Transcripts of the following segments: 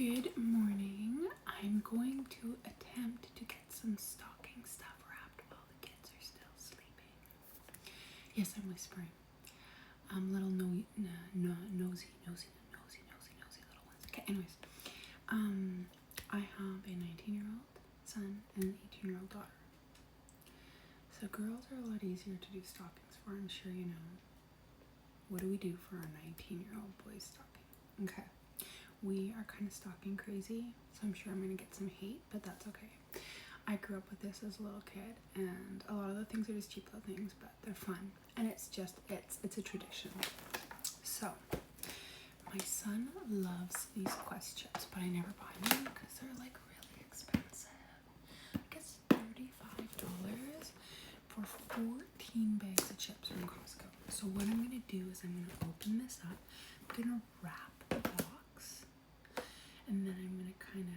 Good morning. I'm going to attempt to get some stocking stuff wrapped while the kids are still sleeping. Yes, I'm whispering. Little nosy little ones. Okay, anyways. I have a 19-year-old son and an 18-year-old daughter. So girls are a lot easier to do stockings for, I'm sure you know. What do we do for our 19-year-old boy's stocking? Okay. We are kind of stocking crazy, so I'm sure I'm going to get some hate, but that's okay. I grew up with this as a little kid, and a lot of the things are just cheap little things, but they're fun. And it's a tradition. So, my son loves these Quest chips, but I never buy them because they're like really expensive. I guess $35 for 14 bags of chips from Costco. So what I'm going to do is I'm going to open this up. I'm going to wrap the box. And then I'm going to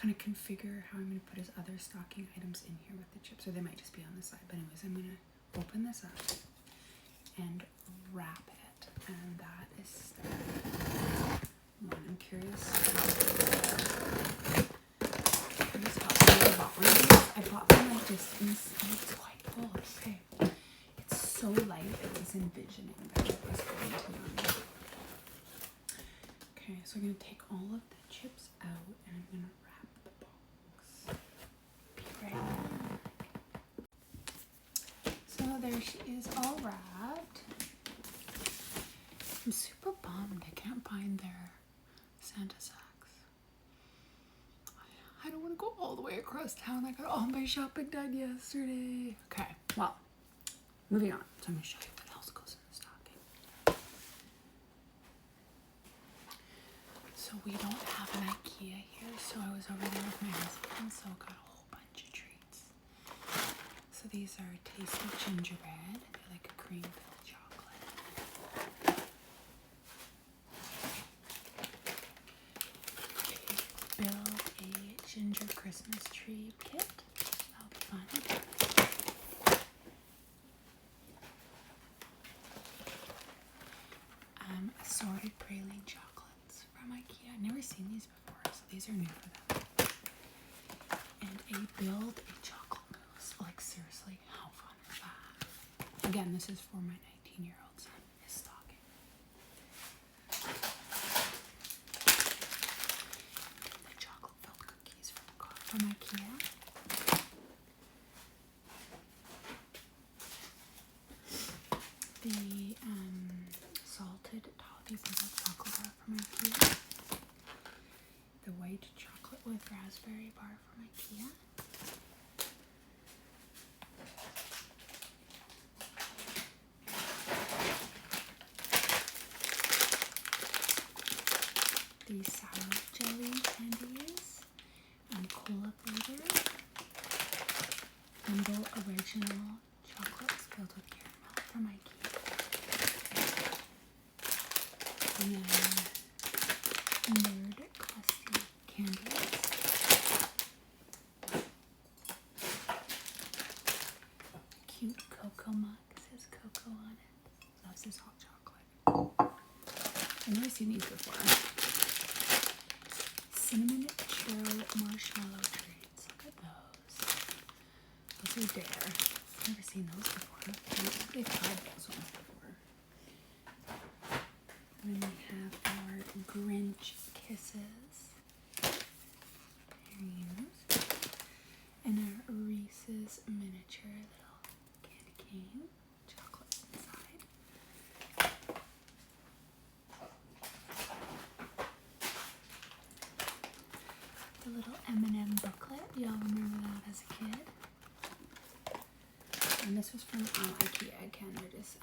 kind of configure how I'm going to put his other stocking items in here with the chips. Or they might just be on the side. But anyways, I'm going to open this up and wrap it. And that is step one. I'm curious I bought one like this, and it's quite full. Okay. It's so light, I was envisioning that it was going to be. Okay, so I'm going to take all of the chips out, and I'm going to wrap the box. Right. So there she is, all wrapped. I'm super bummed I can't find their Santa sacks. I don't want to go all the way across town. I got all my shopping done yesterday. Okay, well, moving on. So I'm going to show you what else goes in the stocking. So we don't have an IKEA here, so I was over there with my husband, so got a whole bunch of treats. So these are tasty gingerbread. They're like a cream-filled chocolate. Build a ginger Christmas tree kit. That'll be fun. Assorted praline chocolates from IKEA. I've never seen these before, so these are new for them. And build a chocolate mousse. Like seriously, how fun is that? Again, this is for my 19-year-old son. His stocking. The chocolate-filled cookies from IKEA. The salted toffee brittle chocolate bar from IKEA. The white chocolate with raspberry bar from IKEA. The sour jelly candies. Cola flavored. Humble original chocolates filled with caramel from IKEA. And then Nerd Crusty candies. Cute cocoa mug. It says cocoa on it. Loves his hot chocolate. I've never seen these before. Cinnamon churro marshmallow treats. Look at those. Those are Dare. I've never seen those before. I don't think they've tried those ones before. And then we have our Grinch Kisses. And our Reese's miniature little candy cane. Chocolate inside. The little M&M booklet. Y'all remember that as a kid? And this was from IKEA. Again, they're just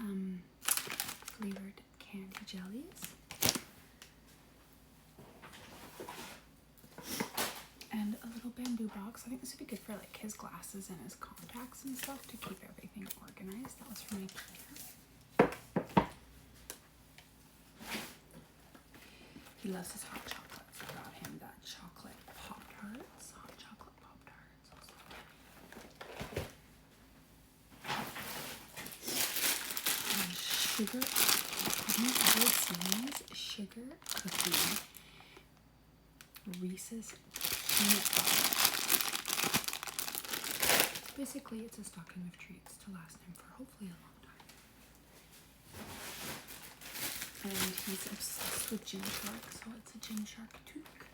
flavored candy jellies. And a little bamboo box. I think this would be good for like his glasses and his contacts and stuff to keep everything organized. That was from IKEA. He loves his hot chocolate, so I got him that chocolate Pop-Tarts. Hot chocolate Pop-Tarts. And sugar. I've never seen these. Sugar cookie Reese's peanut butter. Basically, it's a stocking of treats to last him for hopefully a long time. And he's obsessed with Gymshark, so it's a Gymshark toque.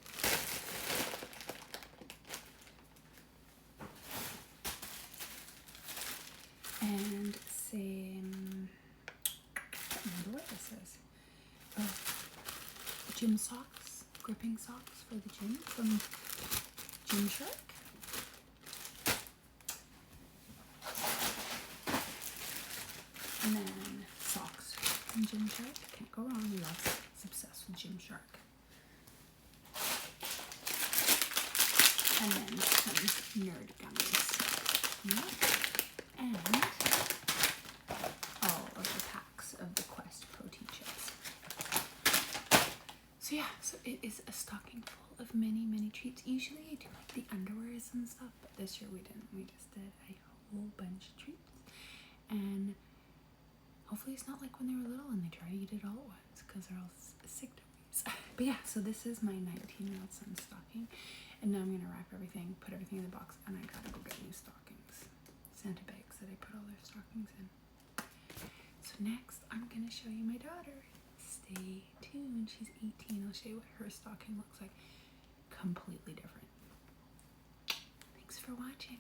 And same, I can't remember what this is. Oh, gym socks, gripping socks for the gym from Gymshark. And then socks from Gymshark. Can't go wrong. Loves is obsessed with Gymshark. And then some nerd gummies. Yeah. And all of the packs of the Quest protein chips. So yeah, so it is a stocking full of many, many treats. Usually I do like the underwears and stuff, but this year we didn't. We just did a whole bunch of treats. And hopefully it's not like when they were little and they try to eat it all at once because they're all sick dummies. But yeah, so this is my 19-year-old son's stocking. And now I'm going to wrap everything, put everything in the box, and I gotta go get new stockings. Santa bags that I put all their stockings in. So next, I'm going to show you my daughter. Stay tuned. She's 18. I'll show you what her stocking looks like. Completely different. Thanks for watching.